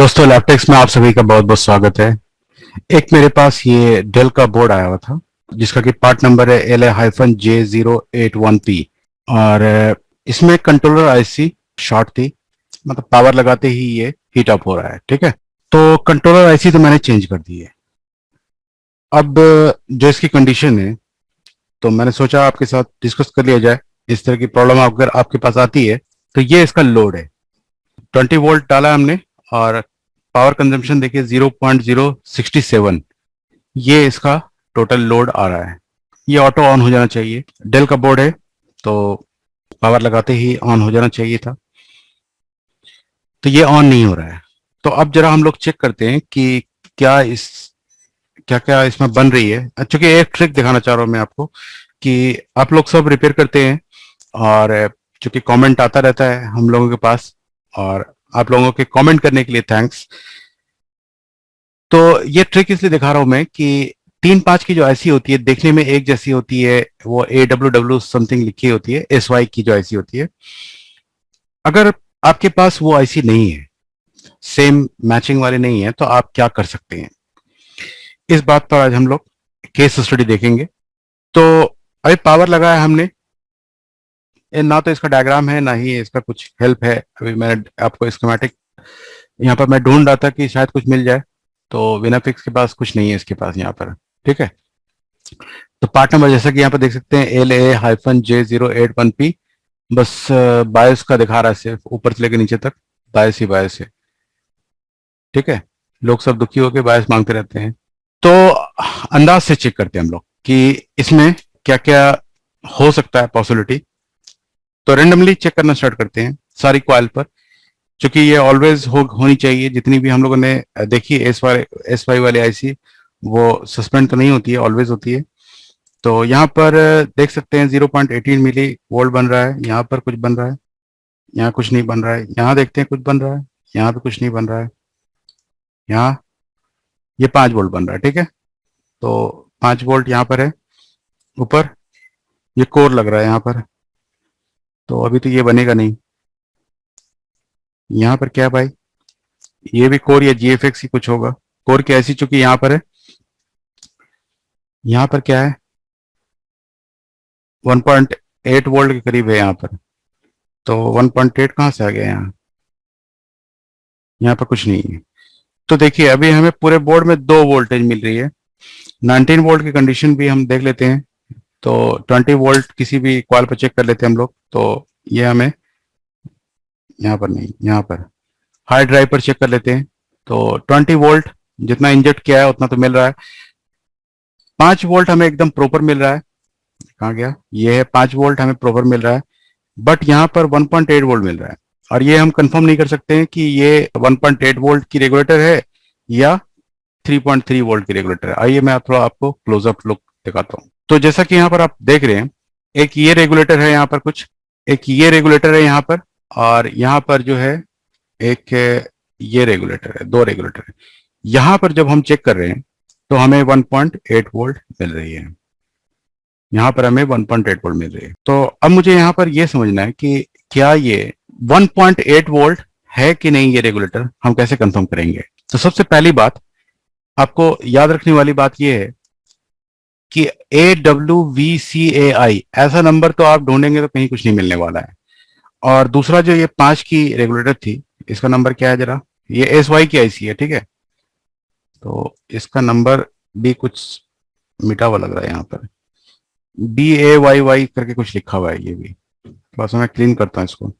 दोस्तों, लैपटेक्स में आप सभी का बहुत बहुत स्वागत है। एक मेरे पास ये डेल का बोर्ड आया हुआ था जिसका कि पार्ट नंबर है LA-J081P। और इसमें कंट्रोलर आईसी शॉर्ट थी, मतलब पावर लगाते ही ये हीट अप हो रहा है। ठीक है, तो कंट्रोलर आईसी तो मैंने चेंज कर दी है। अब जो इसकी कंडीशन है, तो मैंने सोचा आपके साथ डिस्कस कर लिया जाए। इस तरह की प्रॉब्लम अगर आपके पास आती है तो ये इसका लोड है। 20 वोल्ट डाला हमने और पावर कंजम्पशन देखिए 0.067। ये इसका टोटल लोड आ रहा है। ये ऑटो ऑन हो जाना चाहिए। डेल का बोर्ड है तो पावर लगाते ही ऑन हो जाना चाहिए था, तो ये ऑन नहीं हो रहा है। तो अब जरा हम लोग चेक करते हैं कि क्या इस क्या क्या इसमें बन रही है। चूंकि एक ट्रिक दिखाना चाह रहा हूं मैं आपको कि आप लोग सब रिपेयर करते हैं और चूंकि कमेंट आता रहता है हम लोगों के पास, और आप लोगों के कमेंट करने के लिए थैंक्स। तो ये ट्रिक इसलिए दिखा रहा हूं मैं कि 3-5 की जो आईसी होती है देखने में एक जैसी होती है, वो AWW समथिंग लिखी होती है, SY की जो आईसी होती है। अगर आपके पास वो आईसी नहीं है, सेम मैचिंग वाले नहीं है, तो आप क्या कर सकते हैं, इस बात पर आज हम लोग केस स्टडी देखेंगे। तो अभी पावर लगाया हमने, ना तो इसका डायग्राम है ना ही इसका कुछ हेल्प है। अभी मैंने आपको स्कीमेटिक यहाँ पर मैं ढूंढ रहा था कि शायद कुछ मिल जाए, तो विनाफिक्स के पास कुछ नहीं है इसके पास यहाँ पर। ठीक है, तो पार्ट नंबर जैसा कि यहाँ पर देख सकते हैं LA-J081P। बस बायस का दिखा रहा है, सिर्फ ऊपर से लेकर नीचे तक बायस ही बायस है। ठीक है, लोग सब दुखी होकर बायस मांगते रहते हैं। तो अंदाज से चेक करते हैं हम लोग कि इसमें क्या क्या हो सकता है पॉसिबिलिटी। तो रेंडमली चेक करना स्टार्ट करते हैं सारी कॉइल पर, क्योंकि ये ऑलवेज होनी चाहिए। जितनी भी हम लोगों ने देखी एस वाई वाली आईसी, वो सस्पेंड तो नहीं होती है, ऑलवेज होती है। तो यहाँ पर देख सकते हैं 0.18 मिली वोल्ट बन रहा है। यहाँ पर कुछ बन रहा है, यहाँ कुछ नहीं बन रहा है। यहाँ देखते हैं कुछ बन रहा है, यहाँ पे कुछ नहीं बन रहा है। यहाँ ये 5 वोल्ट बन रहा है। ठीक है, तो 5 वोल्ट यहाँ पर है ऊपर। ये कोर लग रहा है यहाँ पर, तो अभी तो ये बनेगा नहीं। यहाँ पर क्या है भाई, ये भी कोर या GFX ही कुछ होगा। कोर की ऐसी चूंकि यहाँ पर है, यहाँ पर क्या है 1.8 वोल्ट के करीब है यहाँ पर। तो 1.8 कहाँ से आ गया यहाँ, यहाँ पर कुछ नहीं है। तो देखिए अभी हमें पूरे बोर्ड में 2 वोल्टेज मिल रही है। 19 वोल्ट की कंडीशन भी हम देख लेते हैं। तो 20 वोल्ट किसी भी कॉइल पर चेक कर लेते हैं हम लोग। तो ये हमें यहाँ पर नहीं, यहाँ पर हार्ड ड्राइव पर चेक कर लेते हैं। तो 20 वोल्ट जितना इंजेक्ट किया है उतना तो मिल रहा है। 5 वोल्ट हमें एकदम प्रॉपर मिल रहा है। कहाँ गया, ये है 5 वोल्ट हमें प्रॉपर मिल रहा है। बट यहाँ पर 1.8 वोल्ट मिल रहा है, और ये हम कंफर्म नहीं कर सकते हैं कि ये 1.8 वोल्ट की रेगुलेटर है या 3.3 वोल्ट की रेगुलेटर है। आइए मैं थोड़ा आपको क्लोजअप लुक दिखाता हूँ। तो जैसा कि यहाँ पर आप देख रहे हैं, एक ये रेगुलेटर है यहाँ पर, कुछ एक ये रेगुलेटर है यहाँ पर, और यहाँ पर जो है एक ये रेगुलेटर है। 2 रेगुलेटर है। यहाँ पर जब हम चेक कर रहे हैं तो हमें 1.8 वोल्ट मिल रही है। यहाँ पर हमें 1.8 वोल्ट मिल रही है। तो अब मुझे यहाँ पर यह समझना है कि क्या ये 1.8 वोल्ट है कि नहीं। ये रेगुलेटर हम कैसे कंफर्म करेंगे। तो सबसे पहली बात आपको याद रखने वाली बात यह है कि AWVCAI ऐसा नंबर तो आप ढूंढेंगे तो कहीं कुछ नहीं मिलने वाला है। और दूसरा जो ये 5 की रेगुलेटर थी, इसका नंबर क्या है जरा, ये SY की आईसी है। ठीक है, तो इसका नंबर भी कुछ मिटा हुआ लग रहा है। यहाँ पर BAYY करके कुछ लिखा हुआ है। ये भी बस मैं क्लीन करता हूं इसको।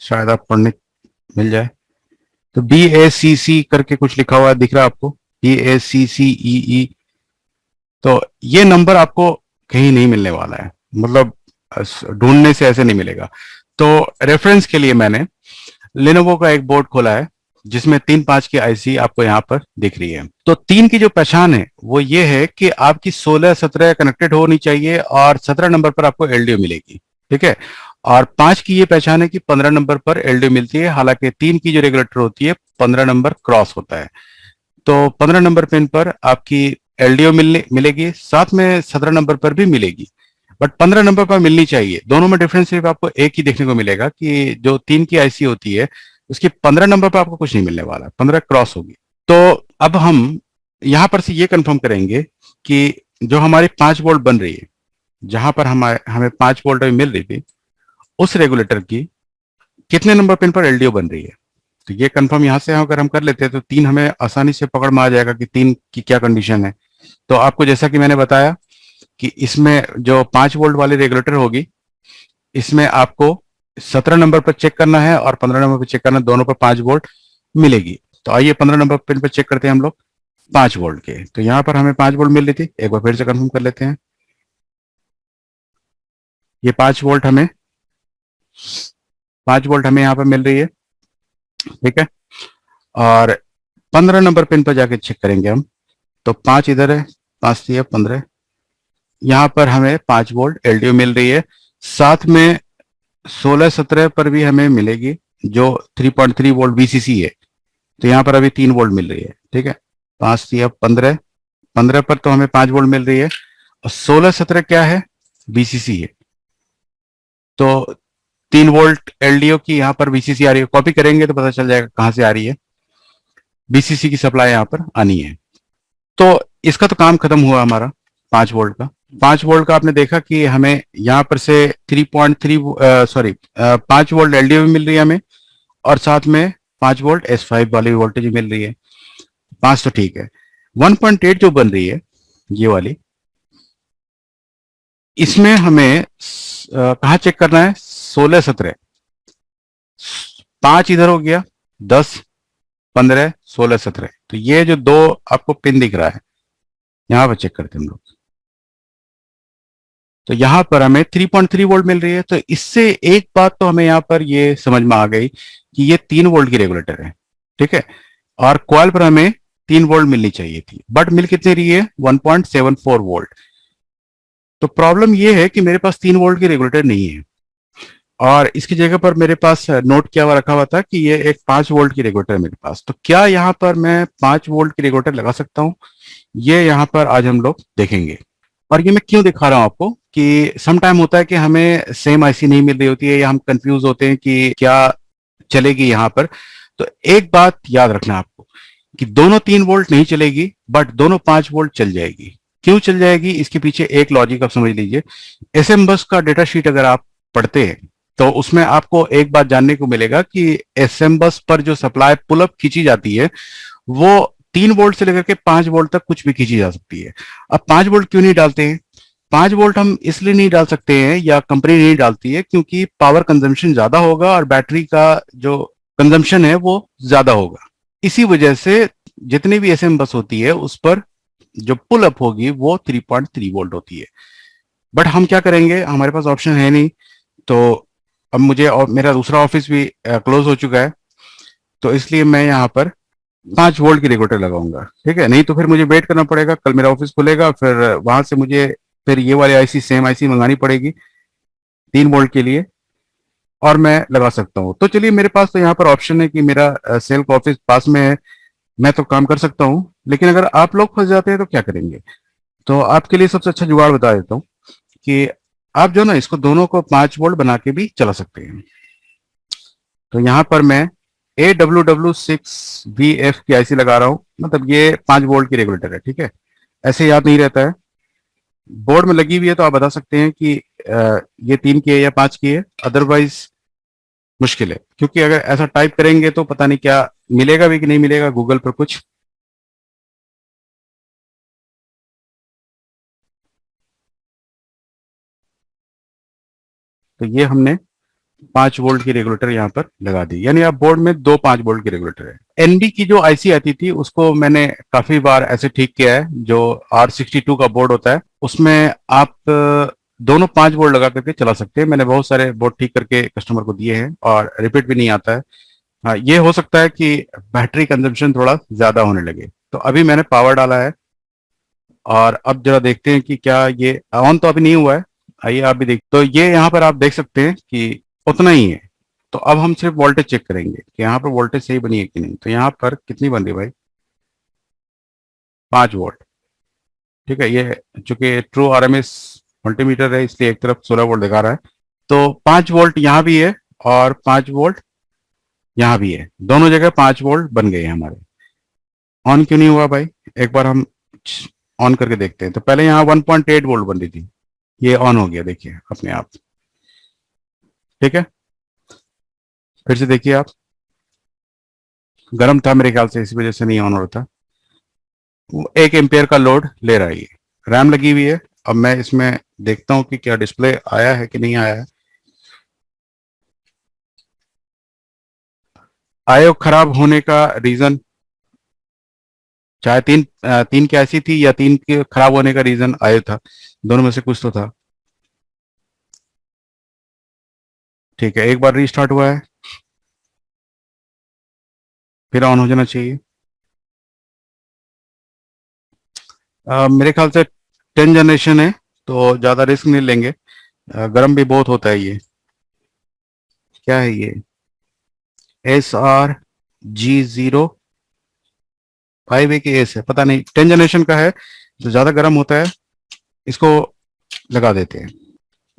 शायद आप पढ़ने मिल जाए। तो BACC करके कुछ लिखा हुआ है, दिख रहा है आपको, BACCEE। तो ये नंबर आपको कहीं नहीं मिलने वाला है, मतलब ढूंढने से ऐसे नहीं मिलेगा। तो रेफरेंस के लिए मैंने लेनोवो का एक बोर्ड खोला है जिसमें 3-5 की आईसी आपको यहाँ पर दिख रही है। तो 3 की जो पहचान है वो ये है कि आपकी 16-17 कनेक्टेड होनी चाहिए और 17 नंबर पर आपको एलडीओ मिलेगी। ठीक है, और 5 की ये पहचान है कि 15 नंबर पर एलडीओ मिलती है। हालांकि 3 की जो रेगुलेटर होती है 15 नंबर क्रॉस होता है। तो 15 नंबर पिन पर आपकी एलडीओ मिलेगी, साथ में 17 नंबर पर भी मिलेगी। बट 15 नंबर पर मिलनी चाहिए। दोनों में डिफरेंस सिर्फ आपको एक ही देखने को मिलेगा कि जो 3 की आईसी होती है उसकी 15 नंबर पर आपको कुछ नहीं मिलने वाला, 15 क्रॉस होगी। तो अब हम यहां पर से ये कंफर्म करेंगे कि जो हमारी 5 वोल्ट बन रही है, जहां पर हमें हमें 5 वोल्ट अभी मिल रही थी, उस रेगुलेटर की कितने नंबर पिन पर एलडीओ बन रही है। तो ये कंफर्म यहां से अगर हम कर लेते हैं तो 3 हमें आसानी से पकड़ में आ जाएगा कि 3 की क्या कंडीशन है। तो आपको जैसा कि मैंने बताया कि इसमें जो 5 वोल्ट वाली रेगुलेटर होगी, इसमें आपको 17 नंबर पर चेक करना है और 15 नंबर पर चेक करना है, दोनों पर 5 वोल्ट मिलेगी। तो आइए 15 नंबर पिन पर चेक करते हैं हम लोग 5 वोल्ट के। तो यहां पर हमें 5 वोल्ट मिल रही थी, एक बार फिर से कंफर्म कर लेते हैं। ये 5 वोल्ट हमें 5 वोल्ट हमें यहाँ पर मिल रही है, ठीक है। और 15 नंबर पिन पर जाके चेक करेंगे हम। तो 5 इधर है, 5 थी 15, यहाँ पर हमें 5 वोल्ट एलडीओ मिल रही है। साथ में 16-17 पर भी हमें मिलेगी जो 3.3 वोल्ट वीसीसी है। तो यहाँ पर अभी 3 वोल्ट मिल रही है, ठीक है। 5 थी 15, 15 पर तो हमें 5 वोल्ट मिल रही है। और 16-17 क्या है, वीसीसी है। तो 3 वोल्ट एलडीओ की यहाँ पर वीसीसी आ रही है, कॉपी करेंगे तो पता चल जाएगा कहाँ से आ रही है। बीसीसी की सप्लाई यहाँ पर आनी है। तो इसका तो काम खत्म हुआ हमारा 5 वोल्ट का। 5 वोल्ट का आपने देखा कि हमें यहाँ पर से 3.3 सॉरी 5 वोल्ट एलडीओ भी मिल रही है हमें, और साथ में 5 वोल्ट S5 वाली वोल्टेज मिल रही है। 5 तो ठीक है। 1.8 जो बन रही है ये वाली, इसमें हमें कहाँ चेक करना है, 16-17। 5 इधर हो गया, 10, 15, 16-17। तो ये जो दो आपको पिन दिख रहा है, यहां पर चेक करते हैं हम लोग। तो यहां पर हमें 3.3 वोल्ट मिल रही है। तो इससे एक बात तो हमें यहां पर ये समझ में आ गई कि ये 3 वोल्ट की रेगुलेटर है, ठीक है। और कॉइल पर हमें 3 वोल्ट मिलनी चाहिए थी, बट मिल कितनी रही है, 1.74 वोल्ट। तो प्रॉब्लम ये है कि मेरे पास 3 वोल्ट की रेगुलेटर नहीं है, और इसकी जगह पर मेरे पास नोट किया हुआ रखा हुआ था कि ये एक 5 वोल्ट की रेगुलेटर है मेरे पास। तो क्या यहाँ पर मैं 5 वोल्ट की रेगुलेटर लगा सकता हूँ, ये यहाँ पर आज हम लोग देखेंगे। और ये मैं क्यों दिखा रहा हूं आपको कि सम टाइम होता है कि हमें सेम आईसी नहीं मिल रही होती है, या हम कंफ्यूज होते हैं कि क्या चलेगी यहाँ पर। तो एक बात याद रखना आपको कि दोनों 3 वोल्ट नहीं चलेगी, बट दोनों 5 वोल्ट चल जाएगी। क्यों चल जाएगी, इसके पीछे एक लॉजिक आप समझ लीजिए। एसएम बस का डेटा शीट अगर आप पढ़ते हैं तो उसमें आपको एक बात जानने को मिलेगा कि एसएम बस पर जो सप्लाई पुलअप खींची जाती है वो 3 वोल्ट से लेकर के 5 वोल्ट तक कुछ भी खींची जा सकती है। अब 5 वोल्ट क्यों नहीं डालते हैं, 5 वोल्ट हम इसलिए नहीं डाल सकते हैं या कंपनी नहीं डालती है क्योंकि पावर कंजम्पशन ज्यादा होगा और बैटरी का जो कंजम्पशन है वो ज्यादा होगा। इसी वजह से जितनी भी एसएम बस होती है उस पर जो पुल अप होगी वो 3.3 वोल्ट होती है। बट हम क्या करेंगे, हमारे पास ऑप्शन है नहीं। तो अब मुझे, और मेरा दूसरा ऑफिस भी क्लोज हो चुका है, तो इसलिए मैं यहाँ पर 5 वोल्ट की रेगुलेटर लगाऊंगा, ठीक है। नहीं तो फिर मुझे वेट करना पड़ेगा, कल मेरा ऑफिस खुलेगा, फिर वहां से मुझे फिर ये वाली आईसी, सेम आईसी मंगानी पड़ेगी 3 वोल्ट के लिए, और मैं लगा सकता हूँ। तो चलिए, मेरे पास तो यहाँ पर ऑप्शन है कि मेरा सेल का ऑफिस पास में है, मैं तो काम कर सकता हूँ। लेकिन अगर आप लोग फंस जाते हैं तो क्या करेंगे। तो आपके लिए सबसे अच्छा जुगाड़ बता देता हूँ कि आप जो ना इसको दोनों को 5 वोल्ट बना के भी चला सकते हैं। तो यहाँ पर मैं AWW6VF की आईसी लगा रहा हूँ, मतलब ये 5 वोल्ट की रेगुलेटर है, ठीक है। ऐसे याद नहीं रहता है, बोर्ड में लगी हुई है तो आप बता सकते हैं कि ये 3 की है या 5 की है, अदरवाइज मुश्किल है। क्योंकि अगर ऐसा टाइप करेंगे तो पता नहीं क्या मिलेगा भी कि नहीं मिलेगा गूगल पर कुछ। तो ये हमने 5 वोल्ट की रेगुलेटर यहाँ पर लगा दी, यानी आप बोर्ड में दो 5 वोल्ट की रेगुलेटर है। एनबी की जो आईसी आती थी उसको मैंने काफी बार ऐसे ठीक किया है। जो R62 का बोर्ड होता है उसमें आप दोनों 5 वोल्ट लगा करके चला सकते हैं। मैंने बहुत सारे बोर्ड ठीक करके कस्टमर को दिए हैं और रिपीट भी नहीं आता है। हाँ, ये हो सकता है कि बैटरी कंजम्पशन थोड़ा ज्यादा होने लगे। तो अभी मैंने पावर डाला है, और अब जरा देखते हैं कि क्या ये ऑन तो अभी नहीं हुआ है। आइए आप भी देख, तो ये यहाँ पर आप देख सकते हैं कि उतना ही है। तो अब हम सिर्फ वोल्टेज चेक करेंगे कि यहाँ पर वोल्टेज सही बनी है कि नहीं। तो यहाँ पर कितनी बन रही है भाई, 5 वोल्ट, ठीक है। ये चूंकि ट्रू आरएमएस मल्टीमीटर है इसलिए एक तरफ 16 वोल्ट दिखा रहा है। तो 5 वोल्ट यहाँ भी है और 5 वोल्ट यहाँ भी है, दोनों जगह 5 वोल्ट बन गए हैं हमारे। ऑन क्यों नहीं हुआ भाई, एक बार हम ऑन करके देखते हैं। तो पहले यहाँ 1.8 वोल्ट बन रही थी, ये ऑन हो गया देखिए अपने आप। ठीक है, फिर से देखिए आप, गर्म था मेरे ख्याल से इसी वजह से नहीं ऑन हो रहा था। 1 एम्पियर का लोड ले रहा है ये, रैम लगी हुई है। अब मैं इसमें देखता हूँ कि क्या डिस्प्ले आया है कि नहीं आया है। आयो खराब होने का रीजन चाहे तीन की ऐसी थी या तीन के खराब होने का रीजन आयो था, दोनों में से कुछ तो था। ठीक है, एक बार रीस्टार्ट हुआ है, फिर ऑन हो जाना चाहिए। मेरे ख्याल से 10 जनरेशन है तो ज्यादा रिस्क नहीं लेंगे। गर्म भी बहुत होता है ये। क्या है ये, SRG05 के एस है, पता नहीं, 10 जनरेशन का है तो ज्यादा गर्म होता है। इसको लगा देते हैं।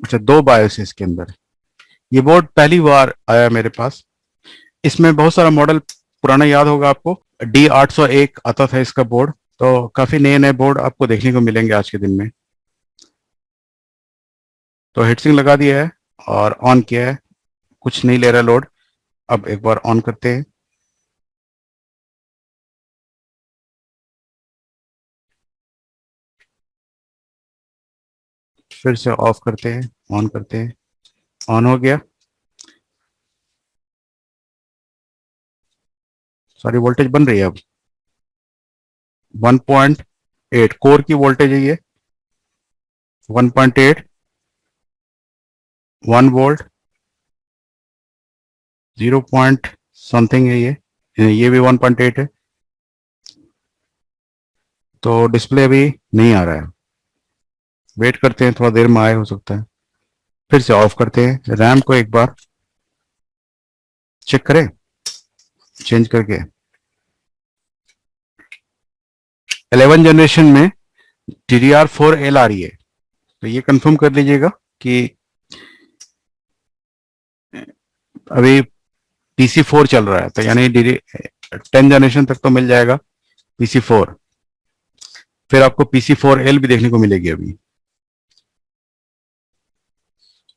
अच्छा, 2 बायोस है इसके अंदर। ये बोर्ड पहली बार आया मेरे पास। इसमें बहुत सारा मॉडल पुराना याद होगा आपको, D801 आता था इसका बोर्ड। तो काफी नए नए बोर्ड आपको देखने को मिलेंगे आज के दिन में। तो हीटसिंक लगा दिया है और ऑन किया है, कुछ नहीं ले रहा लोड। अब एक बार ऑन करते हैं। फिर से ऑफ करते हैं, ऑन करते हैं, ऑन हो गया। सारी वोल्टेज बन रही है अब। 1.8 कोर की वोल्टेज है ये, 1.8, 1 वोल्ट, 0 पॉइंट समथिंग है ये भी 1.8 है। तो डिस्प्ले अभी नहीं आ रहा है, वेट करते हैं, थोड़ा देर में आए हो सकता है। फिर से ऑफ करते हैं, रैम को एक बार चेक करें चेंज करके। 11 जनरेशन में DDR4L आ रही है, तो ये कंफर्म कर लीजिएगा कि अभी PC4 चल रहा है। तो यानी 10 जनरेशन तक तो मिल जाएगा PC4, फिर आपको PC4L भी देखने को मिलेगी अभी।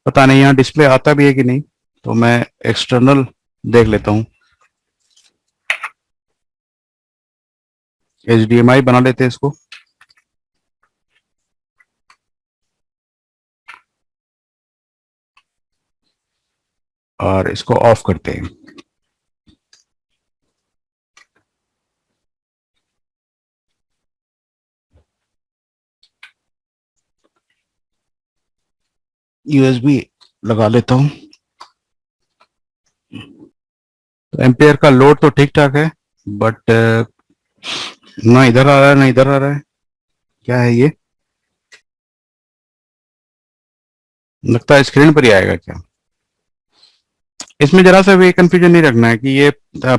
पता नहीं यहाँ डिस्प्ले आता भी है कि नहीं, तो मैं एक्सटर्नल देख लेता हूँ। HDMI बना लेते हैं इसको। और इसको ऑफ करते हैं। USB लगा लेता हूँ। तो एम्पेयर का लोड तो ठीक ठाक है, बट ना इधर आ रहा है ना इधर आ रहा है। क्या है ये, लगता है स्क्रीन पर ही आएगा क्या। इसमें जरा सा भी कंफ्यूजन नहीं रखना है कि ये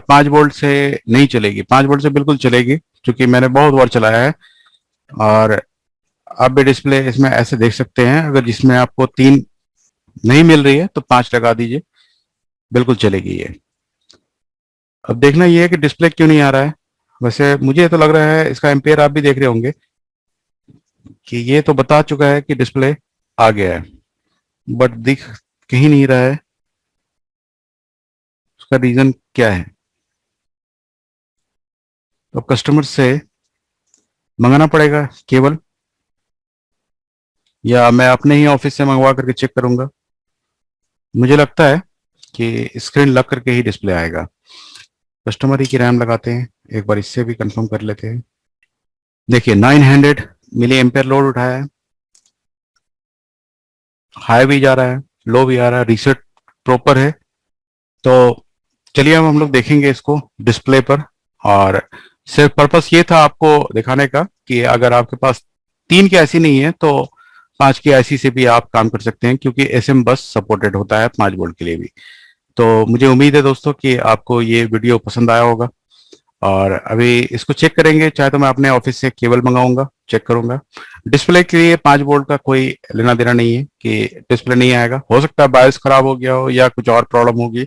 5 वोल्ट से नहीं चलेगी, 5 वोल्ट से बिल्कुल चलेगी, क्योंकि मैंने बहुत बार चलाया है। और आप भी डिस्प्ले इसमें ऐसे देख सकते हैं, अगर जिसमें आपको 3 नहीं मिल रही है तो 5 लगा दीजिए, बिल्कुल चलेगी ये। अब देखना ये है कि डिस्प्ले क्यों नहीं आ रहा है। वैसे मुझे तो लग रहा है इसका एम्पेयर आप भी देख रहे होंगे कि ये तो बता चुका है कि डिस्प्ले आ गया है, बट दिख कहीं नहीं रहा है। उसका रीजन क्या है, तो कस्टमर से मंगाना पड़ेगा केबल, या मैं अपने ही ऑफिस से मंगवा करके चेक करूंगा। मुझे लगता है कि स्क्रीन लग करके ही डिस्प्ले आएगा। कस्टमर ही की रैम लगाते हैं, एक बार इससे भी कंफर्म कर लेते हैं। देखिए 900 mAh लोड उठाया है, हाई भी जा रहा है, लो भी आ रहा है, रीसेट प्रॉपर है। तो चलिए अब हम लोग देखेंगे इसको डिस्प्ले पर। और सिर्फ पर्पस ये था आपको दिखाने का कि अगर आपके पास 3 की ऐसी नहीं है तो 5 की ऐसी से भी आप काम कर सकते हैं, क्योंकि SM बस सपोर्टेड होता है 5 वोल्ट के लिए भी। तो मुझे उम्मीद है दोस्तों कि आपको ये वीडियो पसंद आया होगा। और अभी इसको चेक करेंगे, चाहे तो मैं अपने ऑफिस से केबल मंगाऊंगा चेक करूंगा। डिस्प्ले के लिए 5 वोल्ट का कोई लेना देना नहीं है कि डिस्प्ले नहीं आएगा, हो सकता है बायस खराब हो गया हो या कुछ और प्रॉब्लम होगी,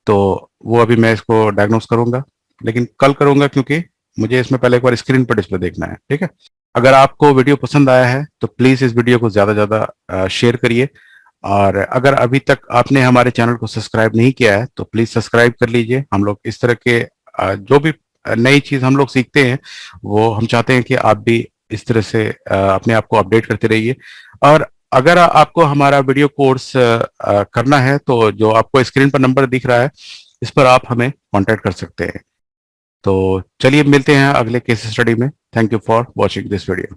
तो वो अभी मैं इसको डायग्नोस करूंगा, लेकिन कल करूंगा क्योंकि मुझे इसमें पहले एक बार स्क्रीन पर डिस्प्ले देखना है। ठीक है, अगर आपको वीडियो पसंद आया है तो प्लीज इस वीडियो को ज्यादा ज्यादा शेयर करिए, और अगर अभी तक आपने हमारे चैनल को सब्सक्राइब नहीं किया है तो प्लीज सब्सक्राइब कर लीजिए। हम लोग इस तरह के जो भी नई चीज हम लोग सीखते हैं वो हम चाहते हैं कि आप भी इस तरह से अपने आप को अपडेट करते रहिए। और अगर आपको हमारा वीडियो कोर्स करना है तो जो आपको स्क्रीन पर नंबर दिख रहा है इस पर आप हमें कांटेक्ट कर सकते हैं। तो चलिए मिलते हैं अगले केस स्टडी में। Thank you for watching this video.